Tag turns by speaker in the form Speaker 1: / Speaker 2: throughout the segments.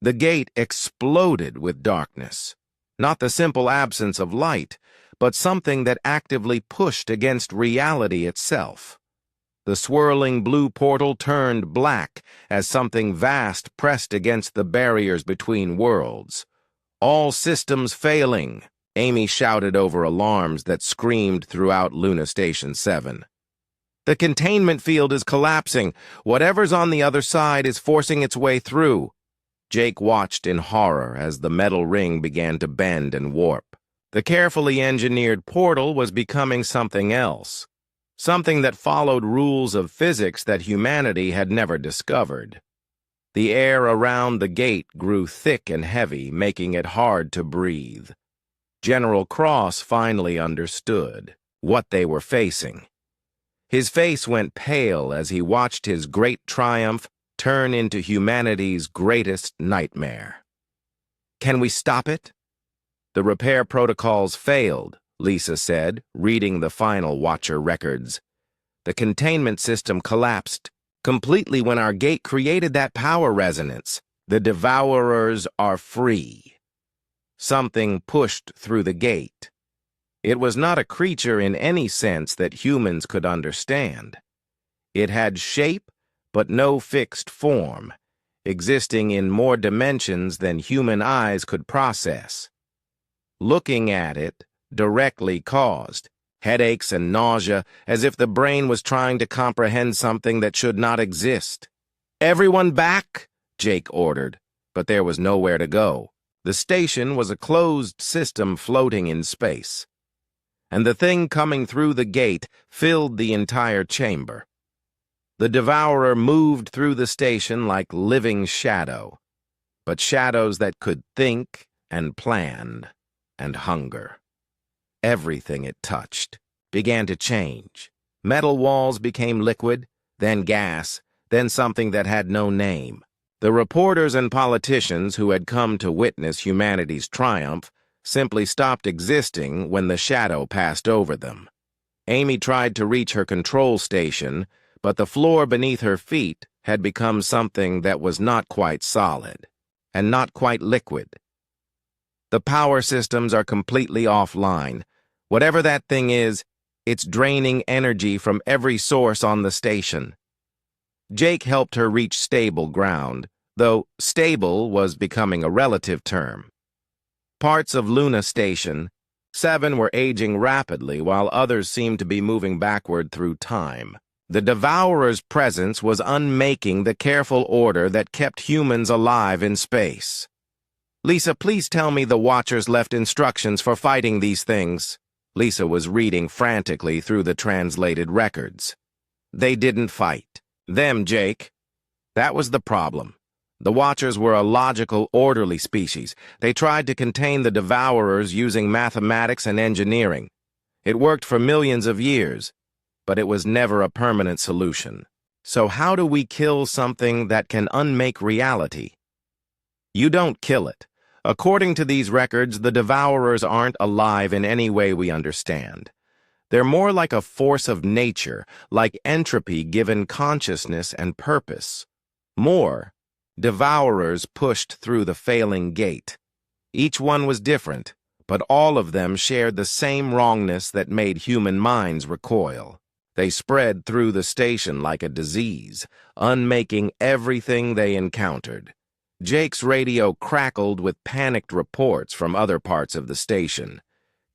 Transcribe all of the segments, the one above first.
Speaker 1: The gate exploded with darkness. Not the simple absence of light, but something that actively pushed against reality itself. The swirling blue portal turned black as something vast pressed against the barriers between worlds. "All systems failing," Amy shouted over alarms that screamed throughout Luna Station 7. "The containment field is collapsing. Whatever's on the other side is forcing its way through." Jake watched in horror as the metal ring began to bend and warp. The carefully engineered portal was becoming something else, something that followed rules of physics that humanity had never discovered. The air around the gate grew thick and heavy, making it hard to breathe. General Cross finally understood what they were facing. His face went pale as he watched his great triumph turn into humanity's greatest nightmare. "Can we stop it?" "The repair protocols failed," Lisa said, reading the final Watcher records. "The containment system collapsed completely when our gate created that power resonance. The Devourers are free." Something pushed through the gate. It was not a creature in any sense that humans could understand. It had shape, but no fixed form, existing in more dimensions than human eyes could process. Looking at it directly caused headaches and nausea, as if the brain was trying to comprehend something that should not exist. "Everyone back," Jake ordered, but there was nowhere to go. The station was a closed system floating in space, and the thing coming through the gate filled the entire chamber. The Devourer moved through the station like living shadow, but shadows that could think and plan and hunger. Everything it touched began to change. Metal walls became liquid, then gas, then something that had no name. The reporters and politicians who had come to witness humanity's triumph simply stopped existing when the shadow passed over them. Amy tried to reach her control station, but the floor beneath her feet had become something that was not quite solid, and not quite liquid. "The power systems are completely offline. Whatever that thing is, it's draining energy from every source on the station." Jake helped her reach stable ground, though stable was becoming a relative term. Parts of Luna Station 7 were aging rapidly, while others seemed to be moving backward through time. The Devourer's presence was unmaking the careful order that kept humans alive in space. "Lisa, please tell me the Watchers left instructions for fighting these things." Lisa was reading frantically through the translated records. "They didn't fight. Them, Jake. That was the problem. The Watchers were a logical, orderly species. They tried to contain the Devourers using mathematics and engineering. It worked for millions of years, but it was never a permanent solution. So how do we kill something that can unmake reality? You don't kill it. According to these records, the Devourers aren't alive in any way we understand. They're more like a force of nature, like entropy given consciousness and purpose. More, Devourers pushed through the failing gate. Each one was different, but all of them shared the same wrongness that made human minds recoil. They spread through the station like a disease, unmaking everything they encountered. Jake's radio crackled with panicked reports from other parts of the station.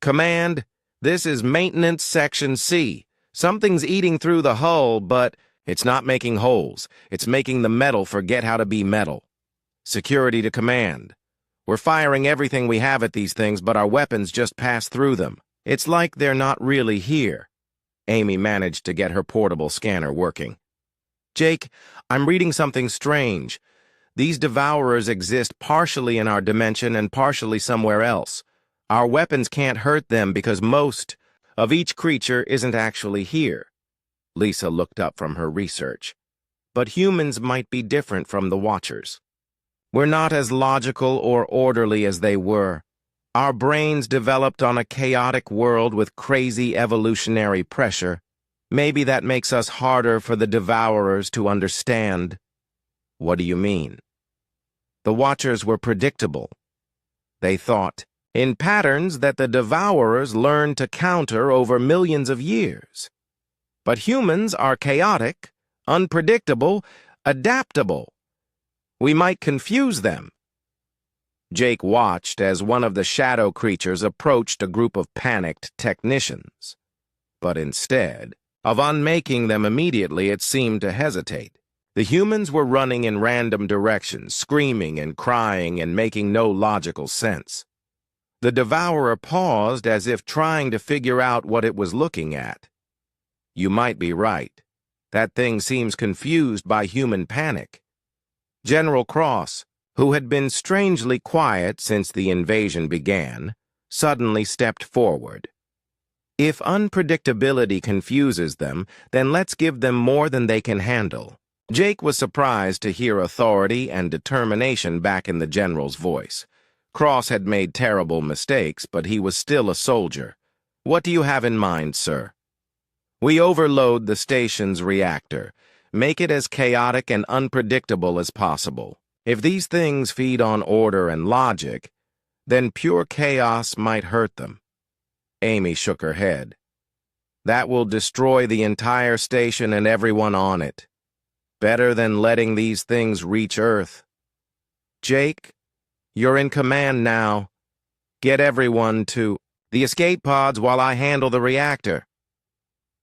Speaker 1: "Command, this is Maintenance Section C. Something's eating through the hull, but it's not making holes. It's making the metal forget how to be metal." "Security to Command. We're firing everything we have at these things, but our weapons just pass through them. It's like they're not really here." Amy managed to get her portable scanner working. "Jake, I'm reading something strange. These Devourers exist partially in our dimension and partially somewhere else. Our weapons can't hurt them because most of each creature isn't actually here." Lisa looked up from her research. "But humans might be different from the Watchers. We're not as logical or orderly as they were. Our brains developed on a chaotic world with crazy evolutionary pressure. Maybe that makes us harder for the Devourers to understand." "What do you mean?" The Watchers were predictable, they thought, in patterns that the Devourers learned to counter over millions of years. But humans are chaotic, unpredictable, adaptable. We might confuse them. Jake watched as one of the shadow creatures approached a group of panicked technicians. But instead of unmaking them immediately, it seemed to hesitate. The humans were running in random directions, screaming and crying and making no logical sense. The Devourer paused as if trying to figure out what it was looking at. You might be right. That thing seems confused by human panic. General Cross, who had been strangely quiet since the invasion began, suddenly stepped forward. If unpredictability confuses them, then let's give them more than they can handle. Jake was surprised to hear authority and determination back in the general's voice. Cross had made terrible mistakes, but he was still a soldier. What do you have in mind, sir? We overload the station's reactor. Make it as chaotic and unpredictable as possible. If these things feed on order and logic, then pure chaos might hurt them. Amy shook her head. That will destroy the entire station and everyone on it. Better than letting these things reach Earth. Jake, you're in command now. Get everyone to the escape pods while I handle the reactor.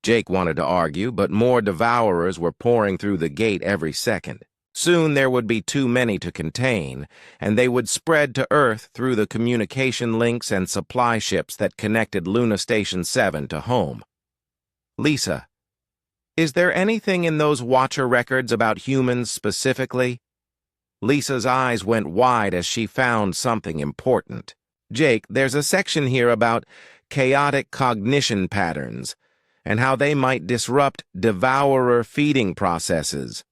Speaker 1: Jake wanted to argue, but more Devourers were pouring through the gate every second. Soon there would be too many to contain, and they would spread to Earth through the communication links and supply ships that connected Luna Station 7 to home. Lisa, is there anything in those Watcher records about humans specifically? Lisa's eyes went wide as she found something important. Jake, there's a section here about chaotic cognition patterns and how they might disrupt Devourer feeding processes.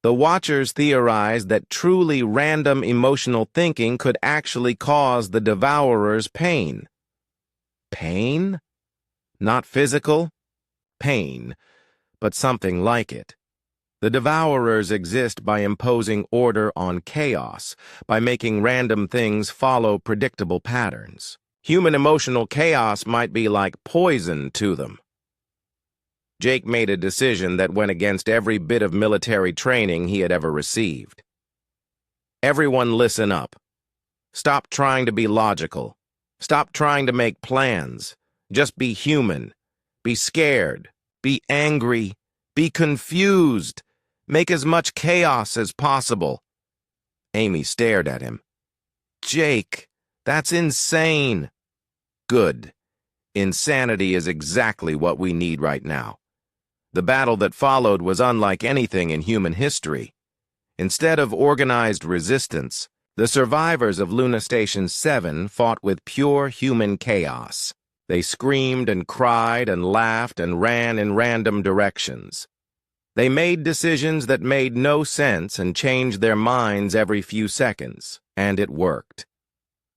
Speaker 1: The Watchers theorized that truly random emotional thinking could actually cause the Devourers pain. Pain? Not physical? Pain, but something like it. The Devourers exist by imposing order on chaos, by making random things follow predictable patterns. Human emotional chaos might be like poison to them. Jake made a decision that went against every bit of military training he had ever received. Everyone listen up. Stop trying to be logical. Stop trying to make plans. Just be human. Be scared. Be angry. Be confused. Make as much chaos as possible. Amy stared at him. Jake, that's insane. Good. Insanity is exactly what we need right now. The battle that followed was unlike anything in human history. Instead of organized resistance, the survivors of Luna Station 7 fought with pure human chaos. They screamed and cried and laughed and ran in random directions. They made decisions that made no sense and changed their minds every few seconds, and it worked.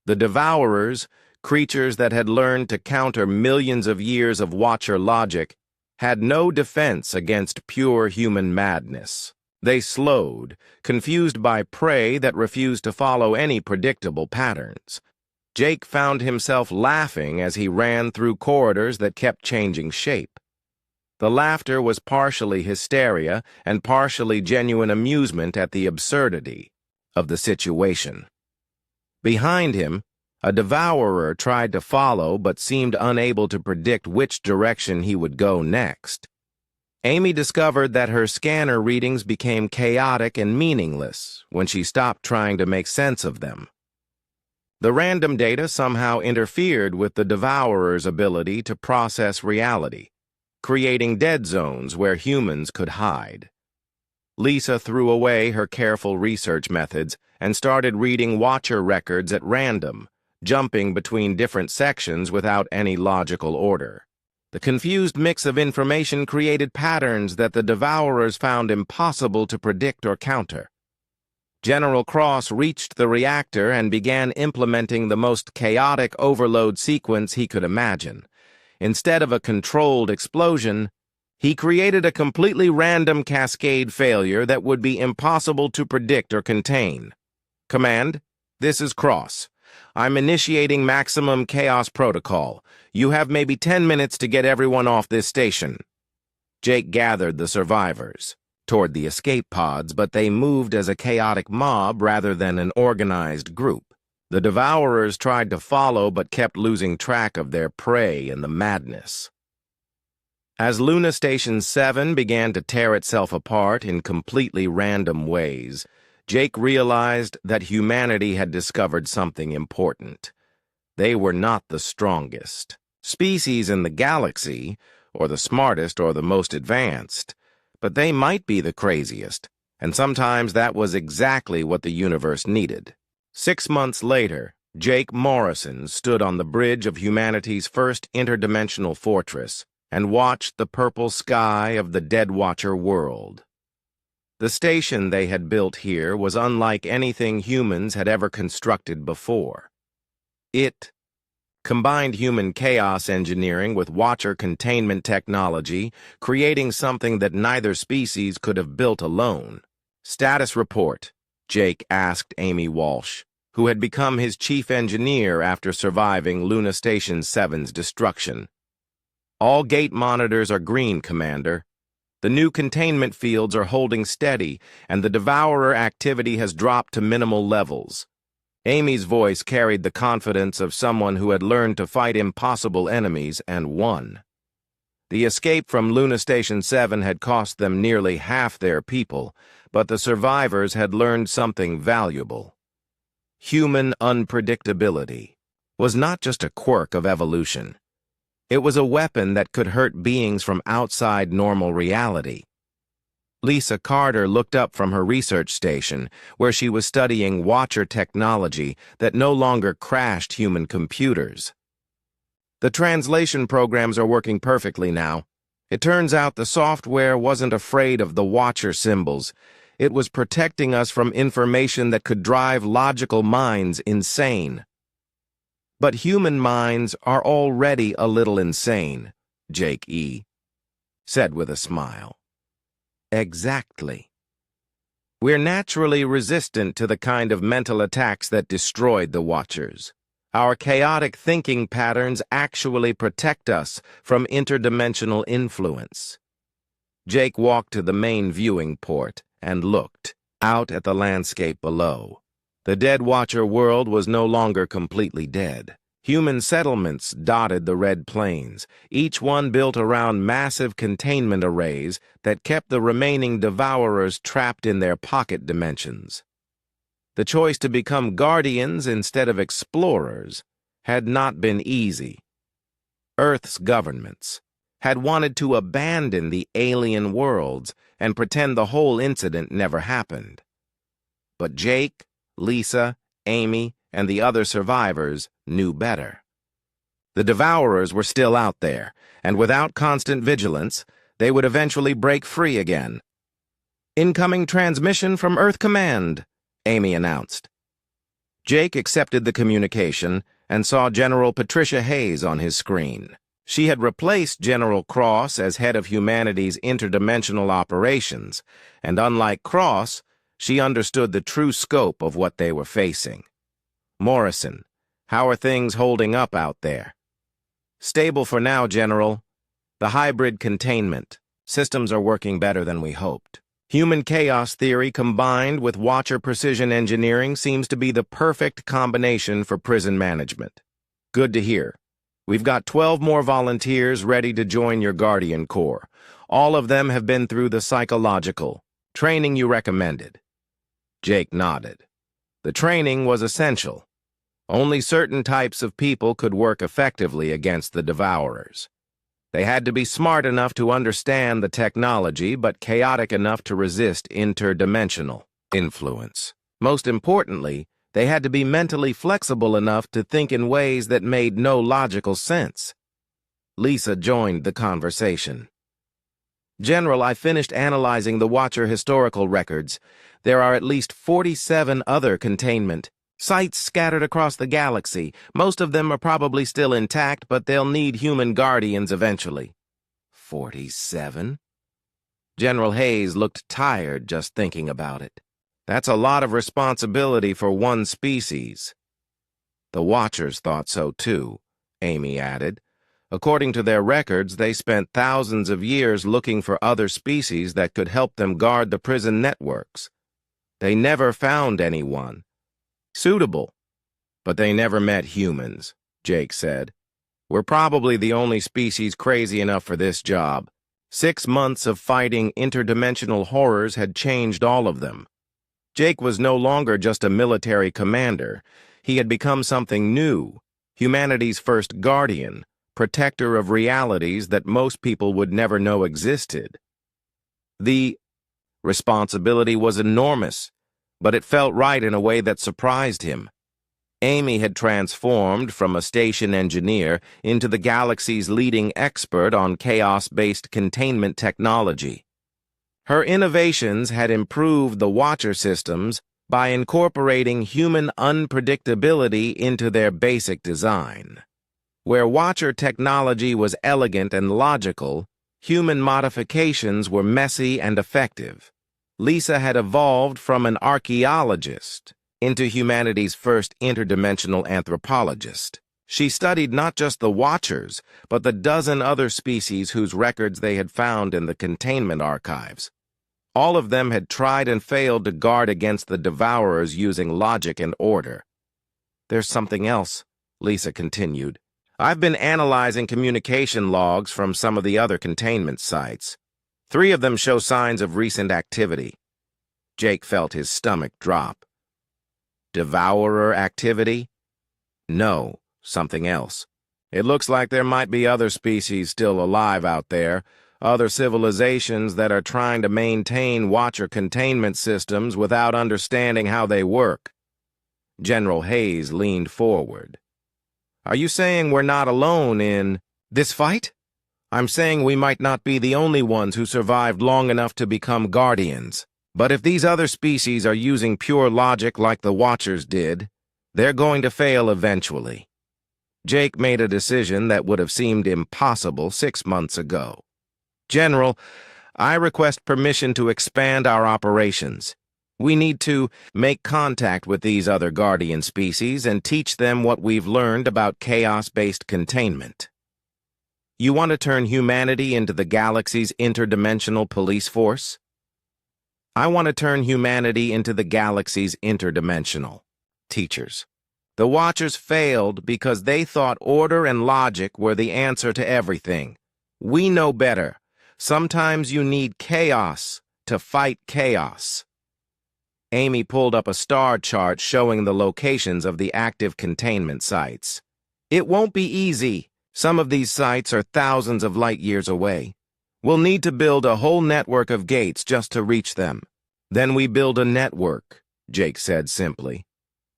Speaker 1: The Devourers, creatures that had learned to counter millions of years of Watcher logic, had no defense against pure human madness. They slowed, confused by prey that refused to follow any predictable patterns. Jake found himself laughing as he ran through corridors that kept changing shape. The laughter was partially hysteria and partially genuine amusement at the absurdity of the situation. Behind him, a Devourer tried to follow but seemed unable to predict which direction he would go next. Amy discovered that her scanner readings became chaotic and meaningless when she stopped trying to make sense of them. The random data somehow interfered with the Devourer's ability to process reality, creating dead zones where humans could hide. Lisa threw away her careful research methods and started reading Watcher records at random, jumping between different sections without any logical order. The confused mix of information created patterns that the Devourers found impossible to predict or counter. General Cross reached the reactor and began implementing the most chaotic overload sequence he could imagine. Instead of a controlled explosion, he created a completely random cascade failure that would be impossible to predict or contain. Command, this is Cross. I'm initiating maximum chaos protocol. You have maybe 10 minutes to get everyone off this station. Jake gathered the survivors toward the escape pods, but they moved as a chaotic mob rather than an organized group. The Devourers tried to follow but kept losing track of their prey in the madness. As Luna Station 7 began to tear itself apart in completely random ways, Jake realized that humanity had discovered something important. They were not the strongest species in the galaxy, or the smartest or the most advanced, but they might be the craziest, and sometimes that was exactly what the universe needed. 6 months later, Jake Morrison stood on the bridge of humanity's first interdimensional fortress and watched the purple sky of the Dead Watcher world. The station they had built here was unlike anything humans had ever constructed before. It combined human chaos engineering with Watcher containment technology, creating something that neither species could have built alone. Status report, Jake asked Amy Walsh, who had become his chief engineer after surviving Luna Station 7's destruction. All gate monitors are green, Commander. The new containment fields are holding steady, and the Devourer activity has dropped to minimal levels. Amy's voice carried the confidence of someone who had learned to fight impossible enemies and won. The escape from Luna Station 7 had cost them nearly half their people, but the survivors had learned something valuable. Human unpredictability was not just a quirk of evolution. It was a weapon that could hurt beings from outside normal reality. Lisa Carter looked up from her research station, where she was studying Watcher technology that no longer crashed human computers. The translation programs are working perfectly now. It turns out the software wasn't afraid of the Watcher symbols. It was protecting us from information that could drive logical minds insane. But human minds are already a little insane, Jake E. said with a smile. Exactly. We're naturally resistant to the kind of mental attacks that destroyed the Watchers. Our chaotic thinking patterns actually protect us from interdimensional influence. Jake walked to the main viewing port and looked out at the landscape below. The Dead Watcher world was no longer completely dead. Human settlements dotted the red plains, each one built around massive containment arrays that kept the remaining Devourers trapped in their pocket dimensions. The choice to become guardians instead of explorers had not been easy. Earth's governments had wanted to abandon the alien worlds and pretend the whole incident never happened. But Jake, Lisa, Amy, and the other survivors knew better. The Devourers were still out there, and without constant vigilance, they would eventually break free again. "Incoming transmission from Earth Command," Amy announced. Jake accepted the communication and saw General Patricia Hayes on his screen. She had replaced General Cross as head of humanity's interdimensional operations, and unlike Cross, she understood the true scope of what they were facing. "Morrison, how are things holding up out there?" "Stable for now, General. The hybrid containment. Systems are working better than we hoped. Human chaos theory combined with Watcher precision engineering seems to be the perfect combination for prison management." "Good to hear. We've got 12 more volunteers ready to join your Guardian Corps. All of them have been through the psychological training you recommended." Jake nodded. The training was essential. Only certain types of people could work effectively against the Devourers. They had to be smart enough to understand the technology, but chaotic enough to resist interdimensional influence. Most importantly, they had to be mentally flexible enough to think in ways that made no logical sense. Lisa joined the conversation. "General, I finished analyzing the Watcher historical records. There are at least 47 other containment sites scattered across the galaxy. Most of them are probably still intact, but they'll need human guardians eventually." 47? General Hayes looked tired just thinking about it. That's a lot of responsibility for one species. The Watchers thought so too, Amy added. According to their records, they spent thousands of years looking for other species that could help them guard the prison networks. They never found anyone suitable, but they never met humans, Jake said. We're probably the only species crazy enough for this job. 6 months of fighting interdimensional horrors had changed all of them. Jake was no longer just a military commander. He had become something new, humanity's first guardian, protector of realities that most people would never know existed. The responsibility was enormous, but it felt right in a way that surprised him. Amy had transformed from a station engineer into the galaxy's leading expert on chaos-based containment technology. Her innovations had improved the Watcher systems by incorporating human unpredictability into their basic design. Where Watcher technology was elegant and logical, human modifications were messy and effective. Lisa had evolved from an archaeologist into humanity's first interdimensional anthropologist. She studied not just the Watchers, but the dozen other species whose records they had found in the containment archives. All of them had tried and failed to guard against the Devourers using logic and order. There's something else, Lisa continued. I've been analyzing communication logs from some of the other containment sites. 3 of them show signs of recent activity. Jake felt his stomach drop. Devourer activity? No, something else. It looks like there might be other species still alive out there, other civilizations that are trying to maintain Watcher containment systems without understanding how they work. General Hayes leaned forward. Are you saying we're not alone in this fight? I'm saying we might not be the only ones who survived long enough to become guardians. But if these other species are using pure logic like the Watchers did, they're going to fail eventually. Jake made a decision that would have seemed impossible 6 months ago. General, I request permission to expand our operations. We need to make contact with these other guardian species and teach them what we've learned about chaos-based containment. You want to turn humanity into the galaxy's interdimensional police force? I want to turn humanity into the galaxy's interdimensional teachers. The Watchers failed because they thought order and logic were the answer to everything. We know better. Sometimes you need chaos to fight chaos. Amy pulled up a star chart showing the locations of the active containment sites. It won't be easy. Some of these sites are thousands of light years away. We'll need to build a whole network of gates just to reach them. Then we build a network, Jake said simply.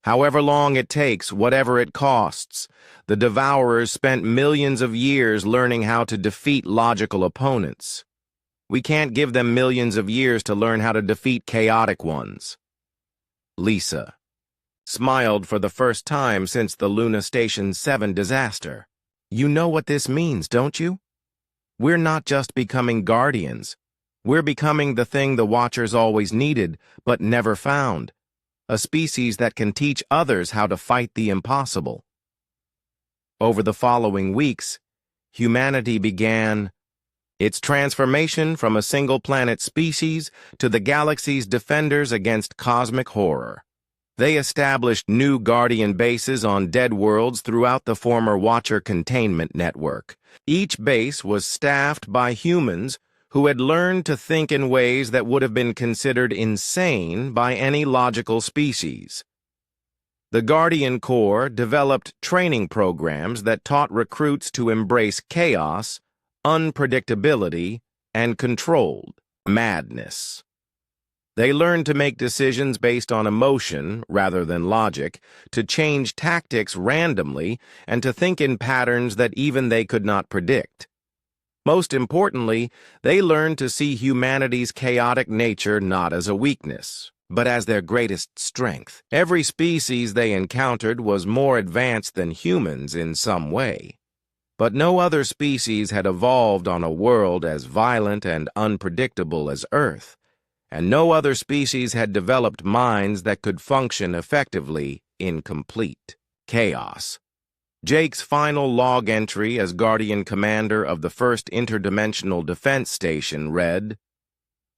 Speaker 1: However long it takes, whatever it costs. The Devourers spent millions of years learning how to defeat logical opponents. We can't give them millions of years to learn how to defeat chaotic ones. Lisa smiled for the first time since the Luna Station 7 disaster. You know what this means, don't you? We're not just becoming guardians. We're becoming the thing the Watchers always needed, but never found. A species that can teach others how to fight the impossible. Over the following weeks, humanity began its transformation from a single-planet species to the galaxy's defenders against cosmic horror. They established new Guardian bases on dead worlds throughout the former Watcher containment network. Each base was staffed by humans who had learned to think in ways that would have been considered insane by any logical species. The Guardian Corps developed training programs that taught recruits to embrace chaos, unpredictability, and controlled madness. They learned to make decisions based on emotion rather than logic, to change tactics randomly, and to think in patterns that even they could not predict. Most importantly, they learned to see humanity's chaotic nature not as a weakness, but as their greatest strength. Every species they encountered was more advanced than humans in some way. But no other species had evolved on a world as violent and unpredictable as Earth. and no other species had developed minds that could function effectively in complete chaos. Jake's final log entry as Guardian Commander of the first Interdimensional Defense Station read,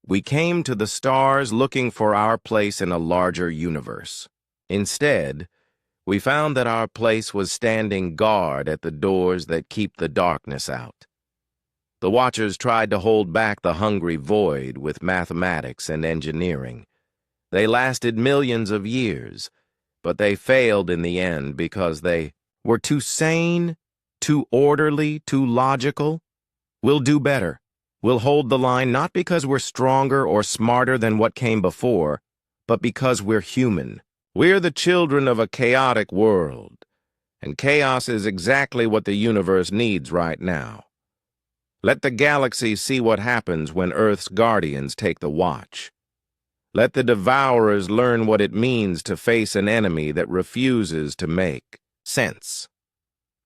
Speaker 1: "We came to the stars looking for our place in a larger universe. Instead, we found that our place was standing guard at the doors that keep the darkness out. The Watchers tried to hold back the hungry void with mathematics and engineering. They lasted millions of years, but they failed in the end because they were too sane, too orderly, too logical. We'll do better. We'll hold the line not because we're stronger or smarter than what came before, but because we're human. We're the children of a chaotic world, and chaos is exactly what the universe needs right now. Let the galaxy see what happens when Earth's guardians take the watch. Let the devourers learn what it means to face an enemy that refuses to make sense."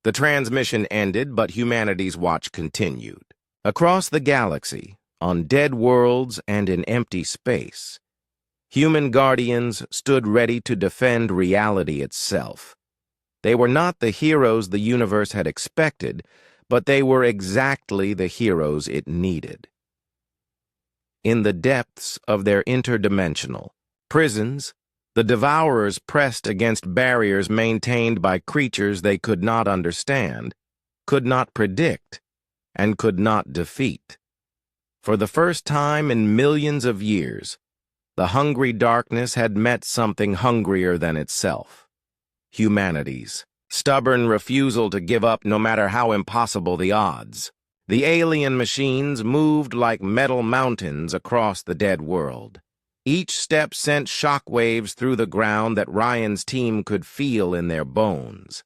Speaker 1: The transmission ended, but humanity's watch continued. Across the galaxy, on dead worlds and in empty space, human guardians stood ready to defend reality itself. They were not the heroes the universe had expected, but they were exactly the heroes it needed. In the depths of their interdimensional prisons, the devourers pressed against barriers maintained by creatures they could not understand, could not predict, and could not defeat. For the first time in millions of years, the hungry darkness had met something hungrier than itself: humanity's stubborn refusal to give up no matter how impossible the odds. The alien machines moved like metal mountains across the dead world. Each step sent shockwaves through the ground that Ryan's team could feel in their bones.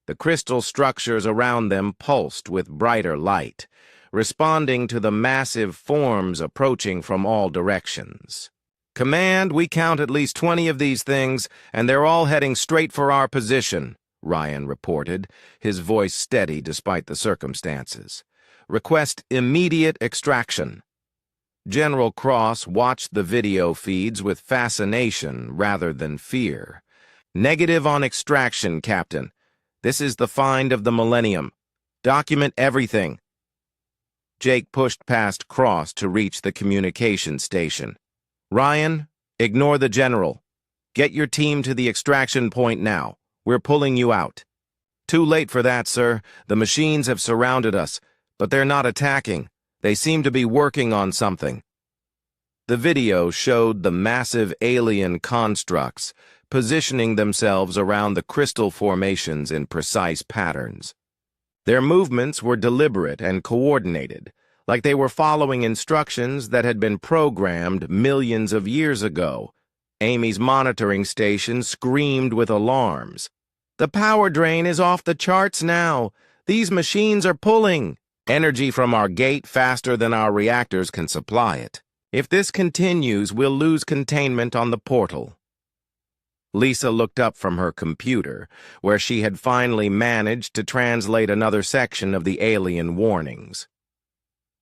Speaker 1: The crystal structures around them pulsed with brighter light, responding to the massive forms approaching from all directions. "Command, we count at least 20 of these things, and they're all heading straight for our position," Ryan reported, his voice steady despite the circumstances. "Request immediate extraction." General Cross watched the video feeds with fascination rather than fear. "Negative on extraction, Captain. This is the find of the millennium. Document everything." Jake pushed past Cross to reach the communication station. "Ryan, ignore the general. Get your team to the extraction point now. We're pulling you out." "Too late for that, sir. The machines have surrounded us, but they're not attacking. They seem to be working on something." The video showed the massive alien constructs positioning themselves around the crystal formations in precise patterns. Their movements were deliberate and coordinated, like they were following instructions that had been programmed millions of years ago. Amy's monitoring station screamed with alarms. "The power drain is off the charts now. These machines are pulling energy from our gate faster than our reactors can supply it. If this continues, we'll lose containment on the portal." Lisa looked up from her computer, where she had finally managed to translate another section of the alien warnings.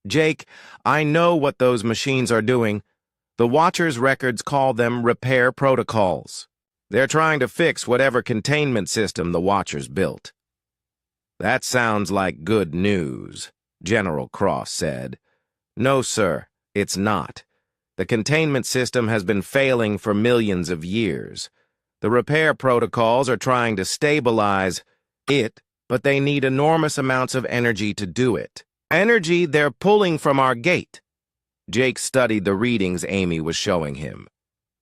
Speaker 1: "Jake, I know what those machines are doing. The Watchers' records call them repair protocols. They're trying to fix whatever containment system the Watchers built." "That sounds like good news," General Cross said. "No, sir, it's not. The containment system has been failing for millions of years. The repair protocols are trying to stabilize it, but they need enormous amounts of energy to do it. Energy they're pulling from our gate." Jake studied the readings Amy was showing him.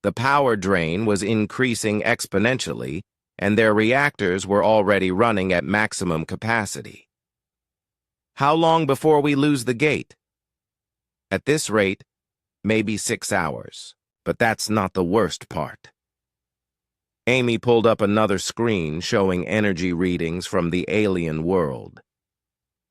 Speaker 1: The power drain was increasing exponentially, and their reactors were already running at maximum capacity. "How long before we lose the gate?" "At this rate, maybe 6 hours. But that's not the worst part." Amy pulled up another screen showing energy readings from the alien world.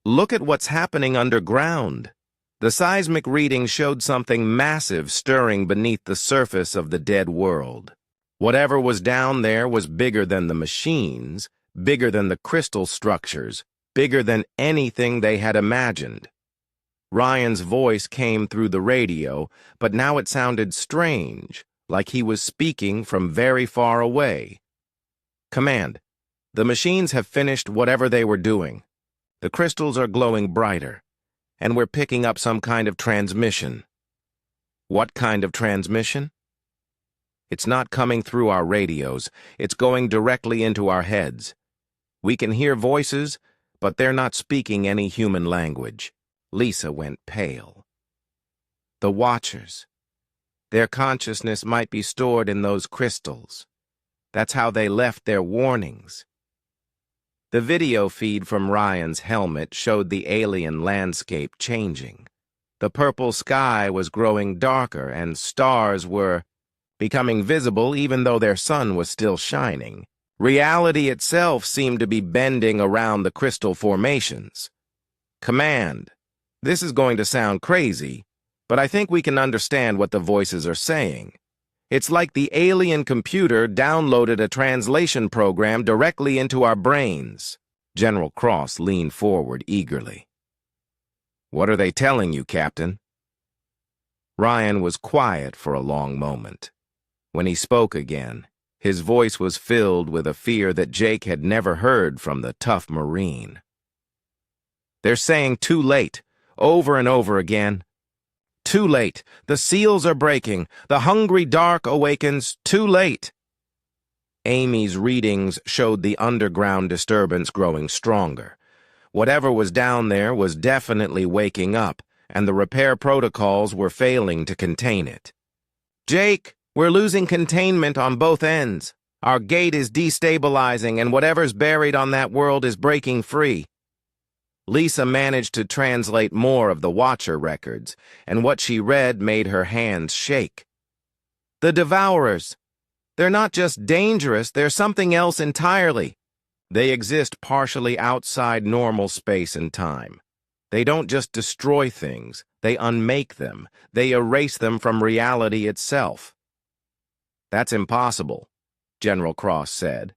Speaker 1: "Look at what's happening underground." The seismic readings showed something massive stirring beneath the surface of the dead world. Whatever was down there was bigger than the machines, bigger than the crystal structures, bigger than anything they had imagined. Ryan's voice came through the radio, but now it sounded strange, like he was speaking from very far away. Command, the machines have finished whatever they were doing. The crystals are glowing brighter, and we're picking up some kind of transmission. What kind of transmission? It's not coming through our radios. It's going directly into our heads. We can hear voices, but they're not speaking any human language. Lisa went pale. The Watchers. Their consciousness might be stored in those crystals. That's how they left their warnings. The video feed from Ryan's helmet showed the alien landscape changing. The purple sky was growing darker, and stars were becoming visible even though their sun was still shining. Reality itself seemed to be bending around the crystal formations. Command, this is going to sound crazy, but I think we can understand what the voices are saying. It's like the alien computer downloaded a translation program directly into our brains. General Cross leaned forward eagerly. What are they telling you, Captain? Ryan was quiet for a long moment. When he spoke again, his voice was filled with a fear that Jake had never heard from the tough Marine. They're saying too late, over and over again. Too late. The seals are breaking. The hungry dark awakens. Too late. Amy's readings showed the underground disturbance growing stronger. Whatever was down there was definitely waking up, and the repair protocols were failing to contain it. Jake, we're losing containment on both ends. Our gate is destabilizing, and whatever's buried on that world is breaking free. Lisa managed to translate more of the Watcher records, and what she read made her hands shake. The Devourers. They're not just dangerous, they're something else entirely. They exist partially outside normal space and time. They don't just destroy things, they unmake them. They erase them from reality itself. That's impossible, General Cross said.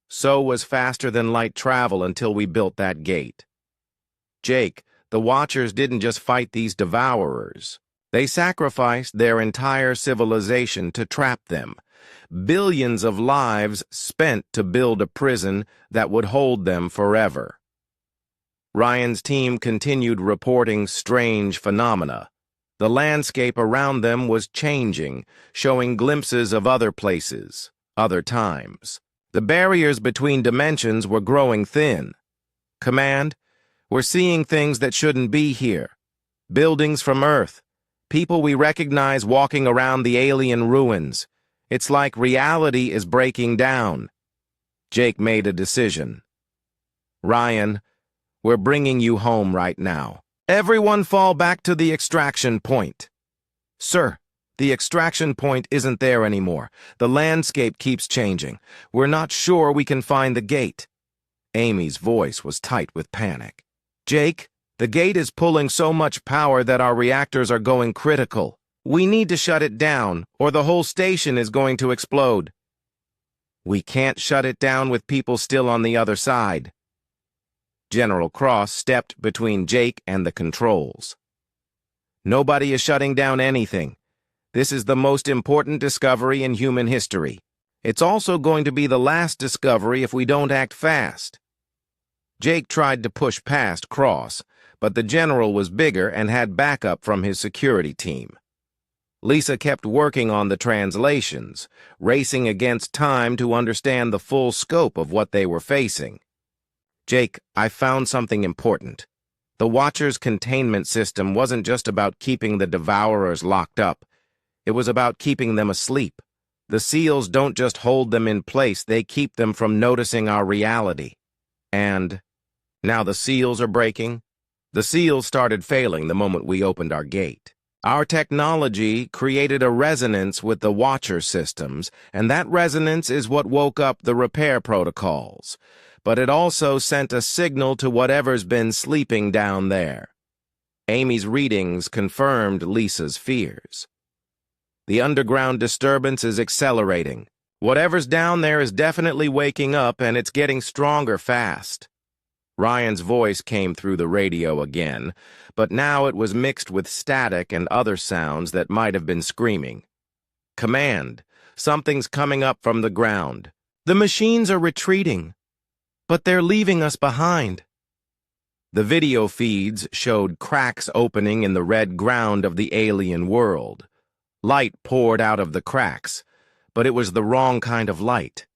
Speaker 1: So was faster-than-light travel until we built that gate. Jake, the Watchers didn't just fight these Devourers. They sacrificed their entire civilization to trap them. Billions of lives spent to build a prison that would hold them forever. Ryan's team continued reporting strange phenomena. The landscape around them was changing, showing glimpses of other places, other times. The barriers between dimensions were growing thin. Command, we're seeing things that shouldn't be here. Buildings from Earth. People we recognize walking around the alien ruins. It's like reality is breaking down. Jake made a decision. Ryan, we're bringing you home right now. Everyone fall back to the extraction point. Sir, the extraction point isn't there anymore. The landscape keeps changing. We're not sure we can find the gate. Amy's voice was tight with panic. Jake, the gate is pulling so much power that our reactors are going critical. We need to shut it down, or the whole station is going to explode. We can't shut it down with people still on the other side. General Cross stepped between Jake and the controls. Nobody is shutting down anything. This is the most important discovery in human history. It's also going to be the last discovery if we don't act fast. Jake tried to push past Cross, but the general was bigger and had backup from his security team. Lisa kept working on the translations, racing against time to understand the full scope of what they were facing. Jake, I found something important. The Watcher's containment system wasn't just about keeping the Devourers locked up. It was about keeping them asleep. The seals don't just hold them in place, they keep them from noticing our reality. And now the seals are breaking. The seals started failing the moment we opened our gate. Our technology created a resonance with the Watcher systems, and that resonance is what woke up the repair protocols. But it also sent a signal to whatever's been sleeping down there. Amy's readings confirmed Lisa's fears. The underground disturbance is accelerating. Whatever's down there is definitely waking up, and it's getting stronger fast. Ryan's voice came through the radio again, but now it was mixed with static and other sounds that might have been screaming. Command, something's coming up from the ground. The machines are retreating, but they're leaving us behind. The video feeds showed cracks opening in the red ground of the alien world. Light poured out of the cracks, but it was the wrong kind of light.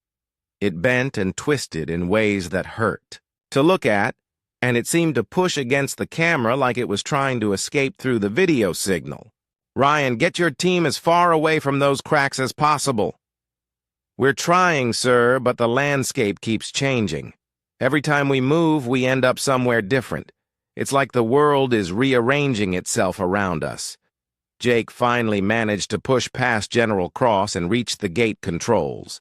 Speaker 1: It bent and twisted in ways that hurt to look at, and it seemed to push against the camera like it was trying to escape through the video signal. Ryan, get your team as far away from those cracks as possible. We're trying, sir, but the landscape keeps changing. Every time we move, we end up somewhere different. It's like the world is rearranging itself around us. Jake finally managed to push past General Cross and reach the gate controls.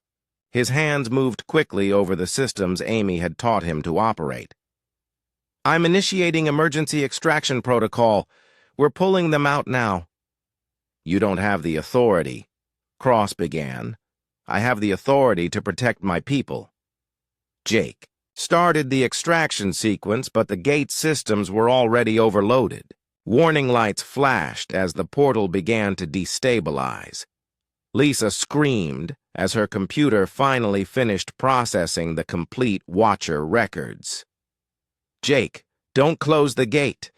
Speaker 1: His hands moved quickly over the systems Amy had taught him to operate. I'm initiating emergency extraction protocol. We're pulling them out now. You don't have the authority, Cross began. I have the authority to protect my people. Jake started the extraction sequence, but the gate systems were already overloaded. Warning lights flashed as the portal began to destabilize. Lisa screamed as her computer finally finished processing the complete Watcher records. Jake, don't close the gate.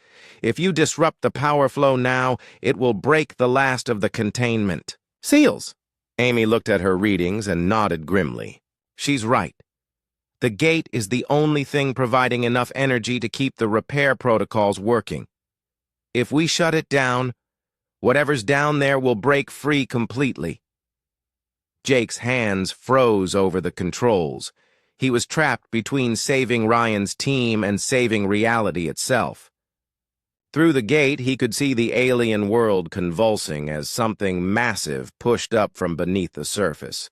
Speaker 1: If you disrupt the power flow now, it will break the last of the containment. Seals! Amy looked at her readings and nodded grimly. She's right. The gate is the only thing providing enough energy to keep the repair protocols working. If we shut it down, whatever's down there will break free completely. Jake's hands froze over the controls. He was trapped between saving Ryan's team and saving reality itself. Through the gate, he could see the alien world convulsing as something massive pushed up from beneath the surface.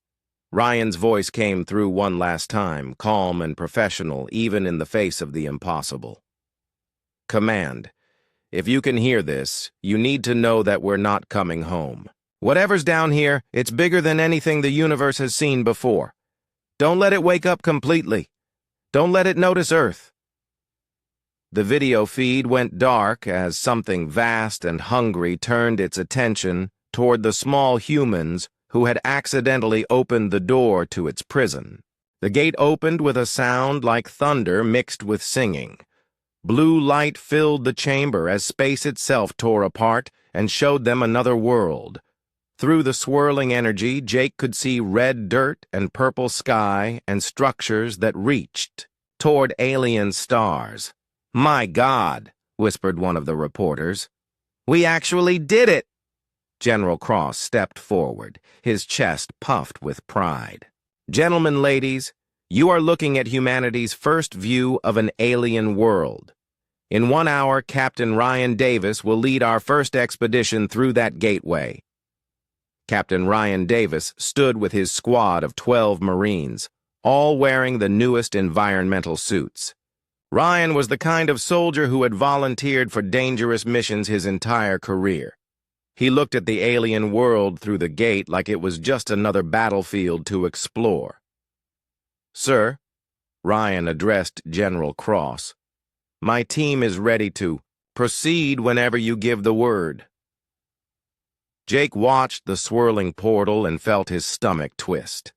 Speaker 1: Ryan's voice came through one last time, calm and professional, even in the face of the impossible. Command, if you can hear this, you need to know that we're not coming home. Whatever's down here, it's bigger than anything the universe has seen before. Don't let it wake up completely. Don't let it notice Earth. The video feed went dark as something vast and hungry turned its attention toward the small humans who had accidentally opened the door to its prison. The gate opened with a sound like thunder mixed with singing. Blue light filled the chamber as space itself tore apart and showed them another world. Through the swirling energy, Jake could see red dirt and purple sky and structures that reached toward alien stars. My God, whispered one of the reporters. We actually did it! General Cross stepped forward, his chest puffed with pride. Gentlemen, ladies, you are looking at humanity's first view of an alien world. In 1 hour, Captain Ryan Davis will lead our first expedition through that gateway. Captain Ryan Davis stood with his squad of 12 Marines, all wearing the newest environmental suits. Ryan was the kind of soldier who had volunteered for dangerous missions his entire career. He looked at the alien world through the gate like it was just another battlefield to explore. Sir, Ryan addressed General Cross, my team is ready to proceed whenever you give the word. Jake watched the swirling portal and felt his stomach twist.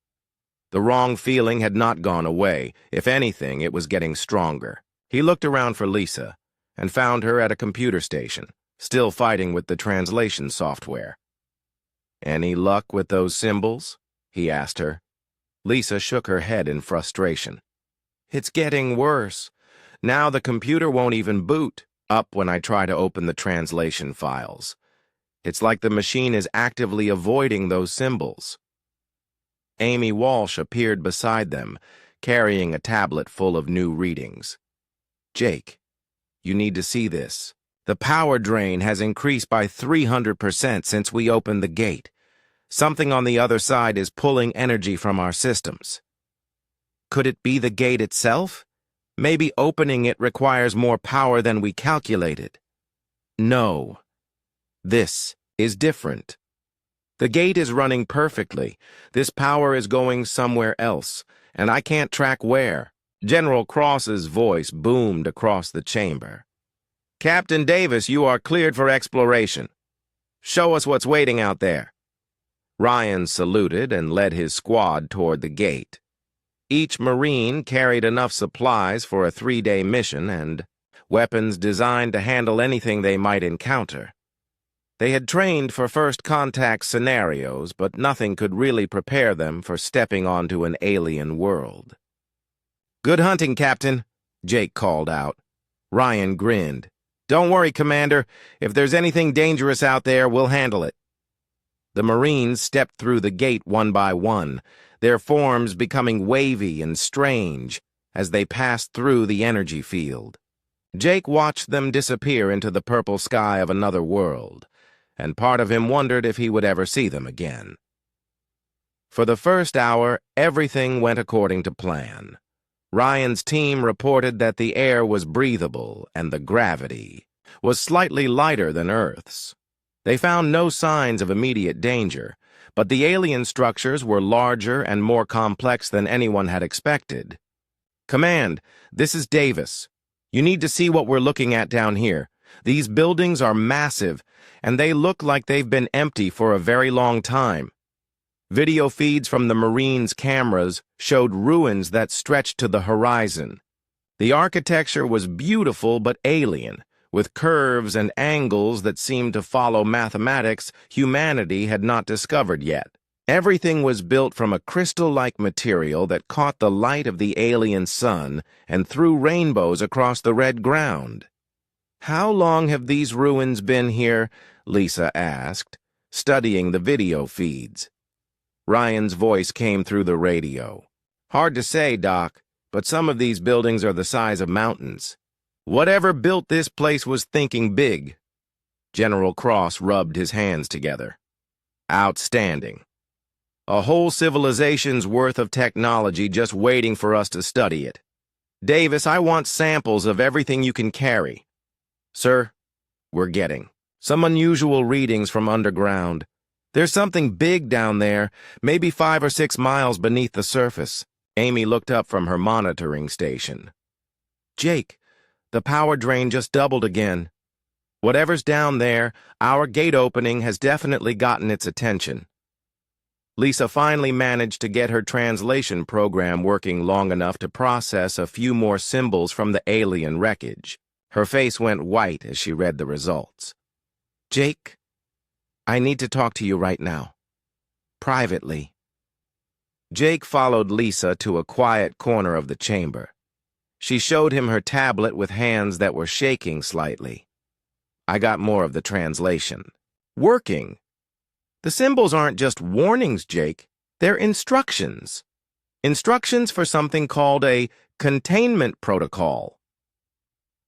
Speaker 1: The wrong feeling had not gone away. If anything, it was getting stronger. He looked around for Lisa and found her at a computer station, still fighting with the translation software. Any luck with those symbols? He asked her. Lisa shook her head in frustration. It's getting worse. Now the computer won't even boot up when I try to open the translation files. It's like the machine is actively avoiding those symbols. Amy Walsh appeared beside them, carrying a tablet full of new readings. Jake, you need to see this. The power drain has increased by 300% since we opened the gate. Something on the other side is pulling energy from our systems. Could it be the gate itself? Maybe opening it requires more power than we calculated. No. This is different. The gate is running perfectly. This power is going somewhere else, and I can't track where. General Cross's voice boomed across the chamber. "Captain Davis, you are cleared for exploration. Show us what's waiting out there." Ryan saluted and led his squad toward the gate. Each Marine carried enough supplies for a 3-day mission and weapons designed to handle anything they might encounter. They had trained for first contact scenarios, but nothing could really prepare them for stepping onto an alien world. "Good hunting, Captain," Jake called out. Ryan grinned. "Don't worry, Commander. If there's anything dangerous out there, we'll handle it." The Marines stepped through the gate one by one, their forms becoming wavy and strange as they passed through the energy field. Jake watched them disappear into the purple sky of another world, and part of him wondered if he would ever see them again. For the first hour, everything went according to plan. Ryan's team reported that the air was breathable and the gravity was slightly lighter than Earth's. They found no signs of immediate danger, but the alien structures were larger and more complex than anyone had expected. "Command, this is Davis. You need to see what we're looking at down here. These buildings are massive, and they look like they've been empty for a very long time." Video feeds from the Marines' cameras showed ruins that stretched to the horizon. The architecture was beautiful but alien, with curves and angles that seemed to follow mathematics humanity had not discovered yet. Everything was built from a crystal-like material that caught the light of the alien sun and threw rainbows across the red ground. "How long have these ruins been here?" Lisa asked, studying the video feeds. Ryan's voice came through the radio. "Hard to say, Doc, but some of these buildings are the size of mountains. Whatever built this place was thinking big." General Cross rubbed his hands together. "Outstanding. A whole civilization's worth of technology just waiting for us to study it. Davis, I want samples of everything you can carry." "Sir, we're getting some unusual readings from underground. There's something big down there, maybe 5 or 6 miles beneath the surface." Amy looked up from her monitoring station. "Jake, the power drain just doubled again. Whatever's down there, our gate opening has definitely gotten its attention." Lisa finally managed to get her translation program working long enough to process a few more symbols from the alien wreckage. Her face went white as she read the results. "Jake, I need to talk to you right now. Privately." Jake followed Lisa to a quiet corner of the chamber. She showed him her tablet with hands that were shaking slightly. I got more of the translation. "Working. The symbols aren't just warnings, Jake. They're instructions. Instructions for something called a containment protocol."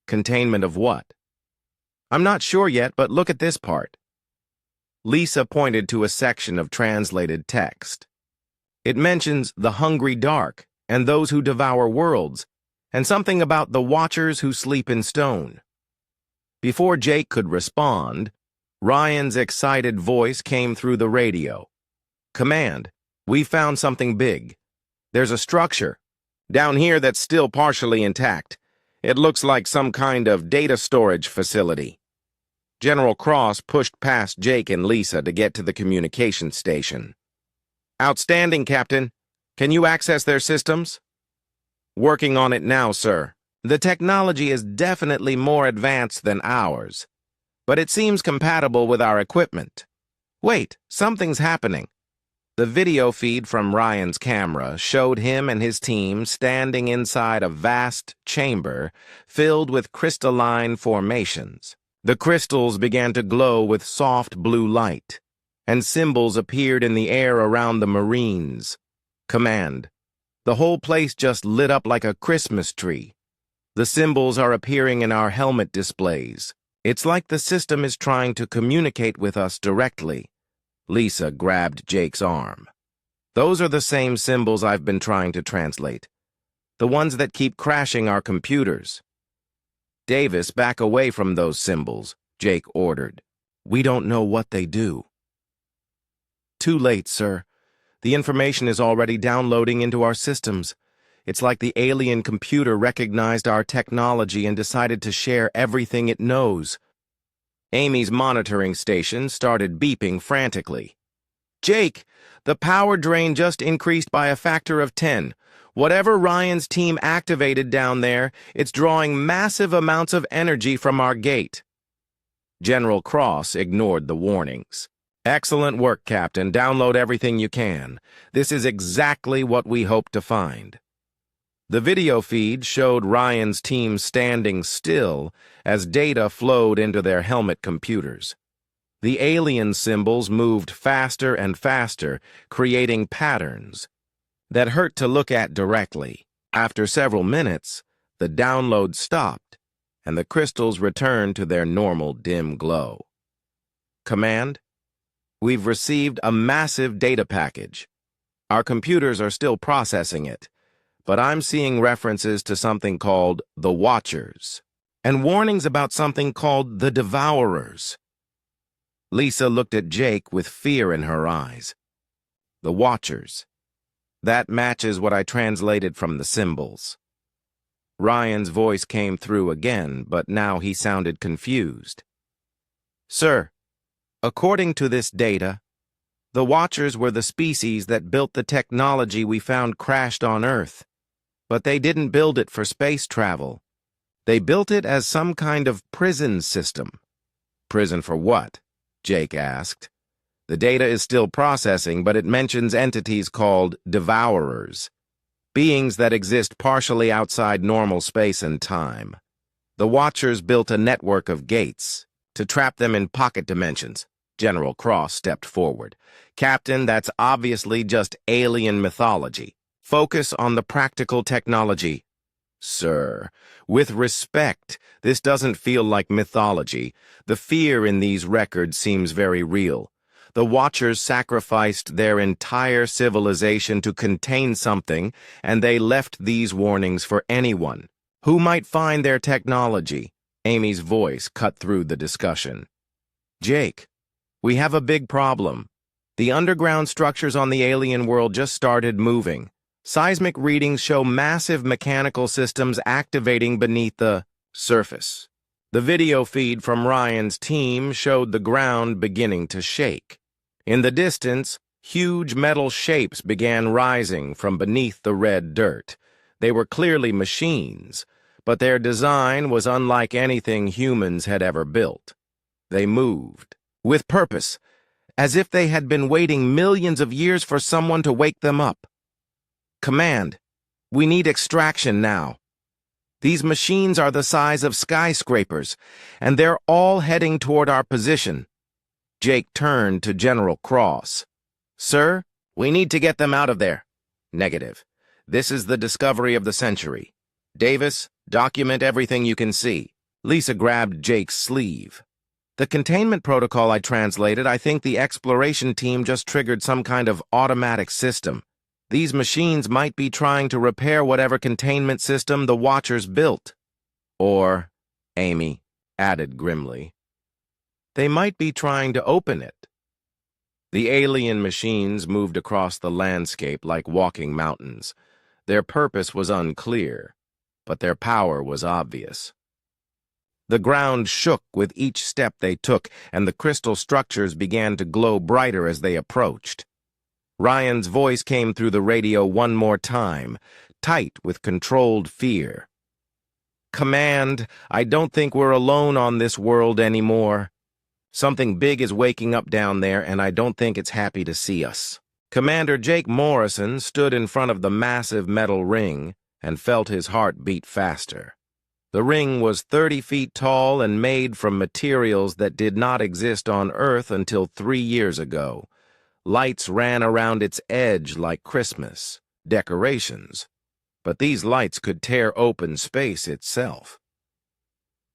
Speaker 1: "Containment of what?" "I'm not sure yet, but look at this part." Lisa pointed to a section of translated text. "It mentions the hungry dark and those who devour worlds, and something about the watchers who sleep in stone." Before Jake could respond, Ryan's excited voice came through the radio. "Command, we found something big. There's a structure down here that's still partially intact. It looks like some kind of data storage facility." General Cross pushed past Jake and Lisa to get to the communication station. "Outstanding, Captain. Can you access their systems?" "Working on it now, sir. The technology is definitely more advanced than ours, but it seems compatible with our equipment. Wait, something's happening." The video feed from Ryan's camera showed him and his team standing inside a vast chamber filled with crystalline formations. The crystals began to glow with soft blue light, and symbols appeared in the air around the Marines. "Command, the whole place just lit up like a Christmas tree. The symbols are appearing in our helmet displays. It's like the system is trying to communicate with us directly." Lisa grabbed Jake's arm. "Those are the same symbols I've been trying to translate. The ones that keep crashing our computers." "Davis, back away from those symbols," Jake ordered. "We don't know what they do." "Too late, sir. The information is already downloading into our systems. It's like the alien computer recognized our technology and decided to share everything it knows. Amy's monitoring station started beeping frantically. "Jake, the power drain just increased by a factor of 10. Whatever Ryan's team activated down there, it's drawing massive amounts of energy from our gate." General Cross ignored the warnings. "Excellent work, Captain. Download everything you can. This is exactly what we hoped to find." The video feed showed Ryan's team standing still as data flowed into their helmet computers. The alien symbols moved faster and faster, creating patterns that hurt to look at directly. After several minutes, the download stopped, and the crystals returned to their normal dim glow. "Command, we've received a massive data package. Our computers are still processing it, but I'm seeing references to something called the Watchers, and warnings about something called the Devourers." Lisa looked at Jake with fear in her eyes. "The Watchers. That matches what I translated from the symbols." Ryan's voice came through again, but now he sounded confused. "Sir, according to this data, the Watchers were the species that built the technology we found crashed on Earth. But they didn't build it for space travel. They built it as some kind of prison system." "Prison for what?" Jake asked. "The data is still processing, but it mentions entities called Devourers, beings that exist partially outside normal space and time. The Watchers built a network of gates to trap them in pocket dimensions." General Cross stepped forward. "Captain, that's obviously just alien mythology. Focus on the practical technology." "Sir, with respect, this doesn't feel like mythology. The fear in these records seems very real. The Watchers sacrificed their entire civilization to contain something, and they left these warnings for anyone who might find their technology." Amy's voice cut through the discussion. "Jake, we have a big problem. The underground structures on the alien world just started moving. Seismic readings show massive mechanical systems activating beneath the surface." The video feed from Ryan's team showed the ground beginning to shake. In the distance, huge metal shapes began rising from beneath the red dirt. They were clearly machines, but their design was unlike anything humans had ever built. They moved with purpose, as if they had been waiting millions of years for someone to wake them up. "Command, we need extraction now. These machines are the size of skyscrapers, and they're all heading toward our position." Jake turned to General Cross. "Sir, we need to get them out of there." "Negative. This is the discovery of the century. Davis, document everything you can see." Lisa grabbed Jake's sleeve. "The containment protocol I translated, I think the exploration team just triggered some kind of automatic system. These machines might be trying to repair whatever containment system the Watchers built." "Or," Amy added grimly, "they might be trying to open it." The alien machines moved across the landscape like walking mountains. Their purpose was unclear, but their power was obvious. The ground shook with each step they took, and the crystal structures began to glow brighter as they approached. Ryan's voice came through the radio one more time, tight with controlled fear. "Command, I don't think we're alone on this world anymore. Something big is waking up down there, and I don't think it's happy to see us." Commander Jake Morrison stood in front of the massive metal ring and felt his heart beat faster. The ring was 30 feet tall and made from materials that did not exist on Earth until 3 years ago. Lights ran around its edge like Christmas decorations, but these lights could tear open space itself.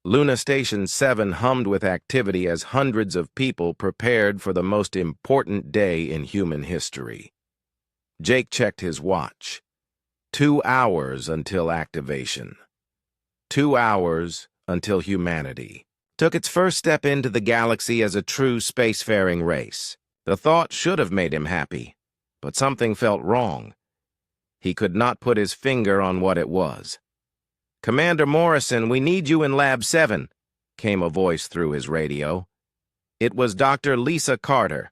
Speaker 1: Luna Station 7 hummed with activity as hundreds of people prepared for the most important day in human history. Jake checked his watch. 2 hours until activation. 2 hours until humanity took its first step into the galaxy as a true spacefaring race. The thought should have made him happy, but something felt wrong. He could not put his finger on what it was. "Commander Morrison, we need you in Lab 7, came a voice through his radio. It was Dr. Lisa Carter,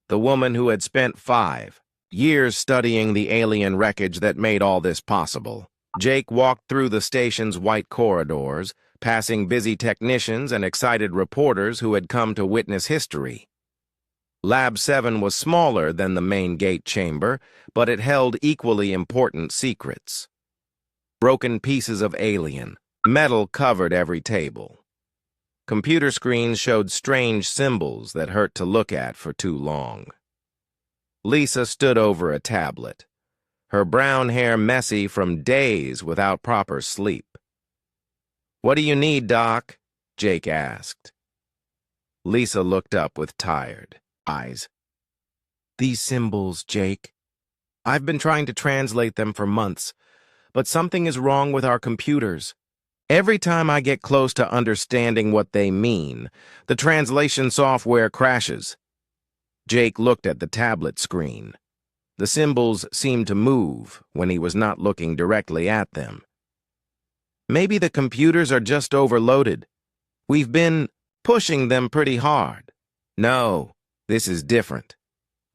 Speaker 1: the woman who had spent 5 years studying the alien wreckage that made all this possible. Jake walked through the station's white corridors, passing busy technicians and excited reporters who had come to witness history. Lab 7 was smaller than the main gate chamber, but it held equally important secrets. Broken pieces of alien metal covered every table. Computer screens showed strange symbols that hurt to look at for too long. Lisa stood over a tablet, her brown hair messy from days without proper sleep. "What do you need, Doc?" Jake asked. Lisa looked up with tired eyes. "These symbols, Jake. I've been trying to translate them for months, but something is wrong with our computers. Every time I get close to understanding what they mean, the translation software crashes." Jake looked at the tablet screen. The symbols seemed to move when he was not looking directly at them. "Maybe the computers are just overloaded. We've been pushing them pretty hard." "No, this is different."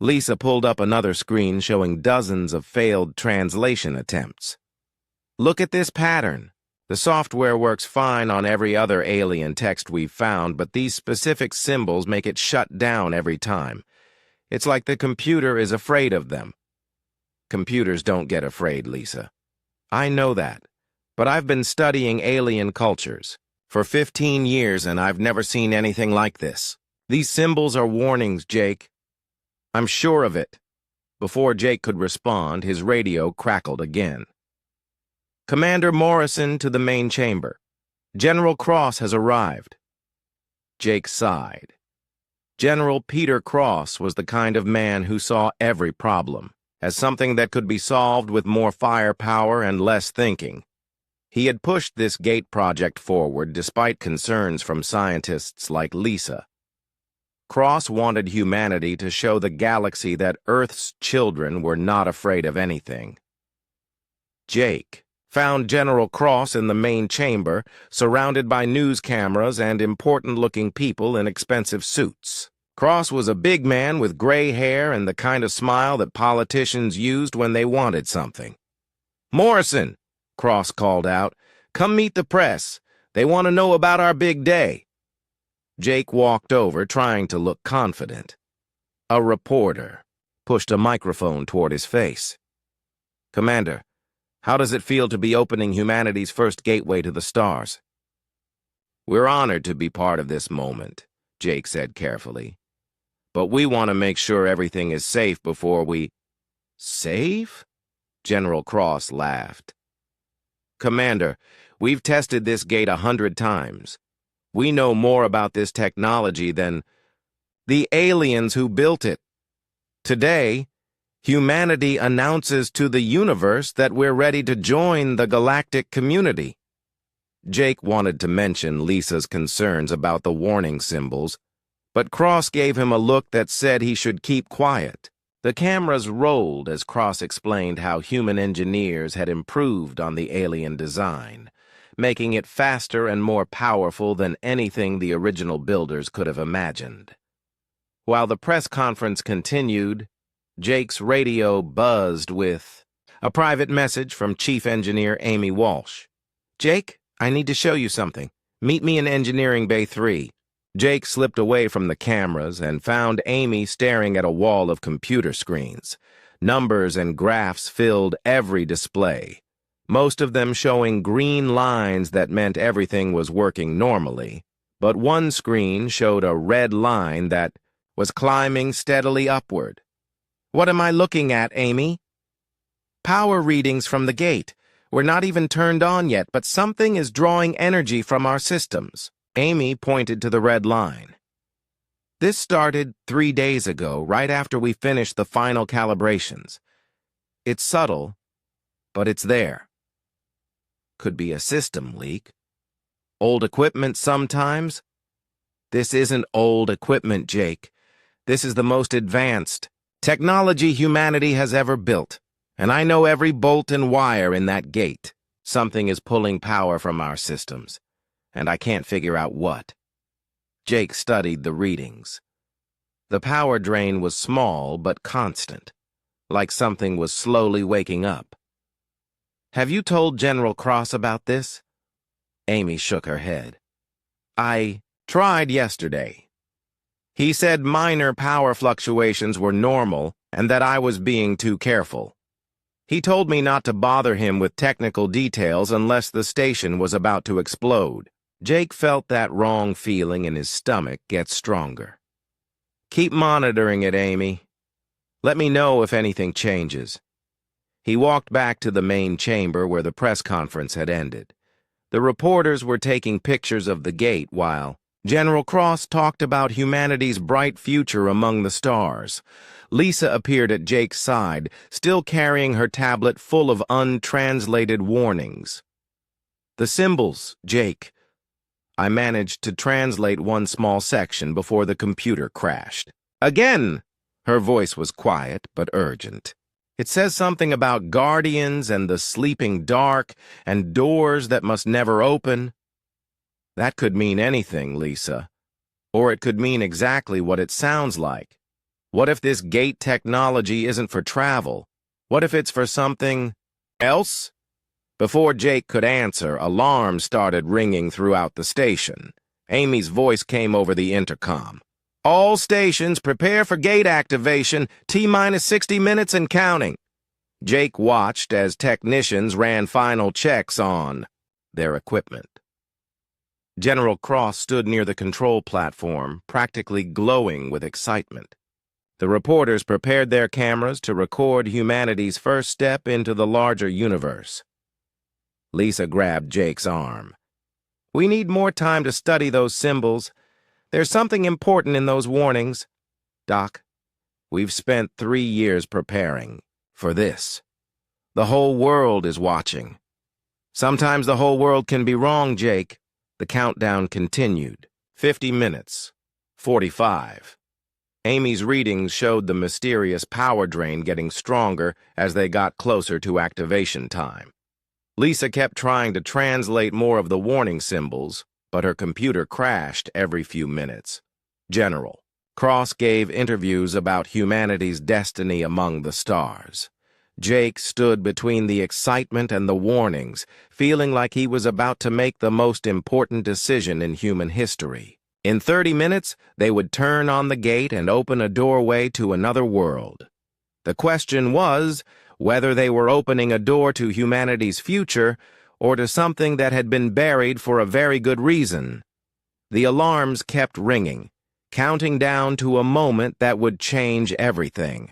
Speaker 1: Lisa pulled up another screen showing dozens of failed translation attempts. "Look at this pattern. The software works fine on every other alien text we've found, but these specific symbols make it shut down every time. It's like the computer is afraid of them." "Computers don't get afraid, Lisa. I know that, but I've been studying alien cultures for 15 years and I've never seen anything like this. These symbols are warnings, Jake. I'm sure of it." Before Jake could respond, his radio crackled again. "Commander Morrison to the main chamber. General Cross has arrived." Jake sighed. General Peter Cross was the kind of man who saw every problem as something that could be solved with more firepower and less thinking. He had pushed this gate project forward despite concerns from scientists like Lisa. Cross wanted humanity to show the galaxy that Earth's children were not afraid of anything. Jake found General Cross in the main chamber, surrounded by news cameras and important-looking people in expensive suits. Cross was a big man with gray hair and the kind of smile that politicians used when they wanted something. "Morrison," Cross called out, "come meet the press. They want to know about our big day." Jake walked over, trying to look confident. A reporter pushed a microphone toward his face. "Commander, how does it feel to be opening humanity's first gateway to the stars?" "We're honored to be part of this moment," Jake said carefully. "But we want to make sure everything is safe before we—" "Safe?" General Cross laughed. "Commander, we've tested this gate 100 times. We know more about this technology than the aliens who built it. Today, humanity announces to the universe that we're ready to join the galactic community." Jake wanted to mention Lisa's concerns about the warning symbols, but Cross gave him a look that said he should keep quiet. The cameras rolled as Cross explained how human engineers had improved on the alien design, making it faster and more powerful than anything the original builders could have imagined. While the press conference continued, Jake's radio buzzed with a private message from Chief Engineer Amy Walsh. "Jake, I need to show you something. Meet me in Engineering Bay 3. Jake slipped away from the cameras and found Amy staring at a wall of computer screens. Numbers and graphs filled every display, most of them showing green lines that meant everything was working normally, but one screen showed a red line that was climbing steadily upward. "What am I looking at, Amy?" "Power readings from the gate. We're not even turned on yet, but something is drawing energy from our systems." Amy pointed to the red line. "This started 3 days ago, right after we finished the final calibrations. It's subtle, but it's there. Could be a system leak. Old equipment sometimes." "This isn't old equipment, Jake. This is the most advanced technology humanity has ever built, And I know every bolt and wire in that gate. Something is pulling power from our systems, and I can't figure out what. Jake studied the readings. The power drain was small but constant, like something was slowly waking up. Have you told General Cross about this? Amy shook her head. I tried yesterday. He said minor power fluctuations were normal and that I was being too careful. He told me not to bother him with technical details unless the station was about to explode. Jake felt that wrong feeling in his stomach get stronger. Keep monitoring it, Amy. Let me know if anything changes. He walked back to the main chamber where the press conference had ended. The reporters were taking pictures of the gate while General Cross talked about humanity's bright future among the stars. Lisa appeared at Jake's side, still carrying her tablet full of untranslated warnings. The symbols, Jake. I managed to translate one small section before the computer crashed. Again! Her voice was quiet but urgent. It says something about guardians and the sleeping dark and doors that must never open. That could mean anything, Lisa. Or it could mean exactly what it sounds like. What if this gate technology isn't for travel? What if it's for something else? Before Jake could answer, alarms started ringing throughout the station. Amy's voice came over the intercom. All stations prepare for gate activation, T-minus 60 minutes and counting. Jake watched as technicians ran final checks on their equipment. General Cross stood near the control platform, practically glowing with excitement. The reporters prepared their cameras to record humanity's first step into the larger universe. Lisa grabbed Jake's arm. We need more time to study those symbols. There's something important in those warnings. Doc, we've spent 3 years preparing for this. The whole world is watching. Sometimes the whole world can be wrong, Jake. The countdown continued. 50 minutes. 45. Amy's readings showed the mysterious power drain getting stronger as they got closer to activation time. Lisa kept trying to translate more of the warning symbols, but her computer crashed every few minutes. General Cross gave interviews about humanity's destiny among the stars. Jake stood between the excitement and the warnings, feeling like he was about to make the most important decision in human history. In 30 minutes, they would turn on the gate and open a doorway to another world. The question was whether they were opening a door to humanity's future or to something that had been buried for a very good reason. The alarms kept ringing, counting down to a moment that would change everything.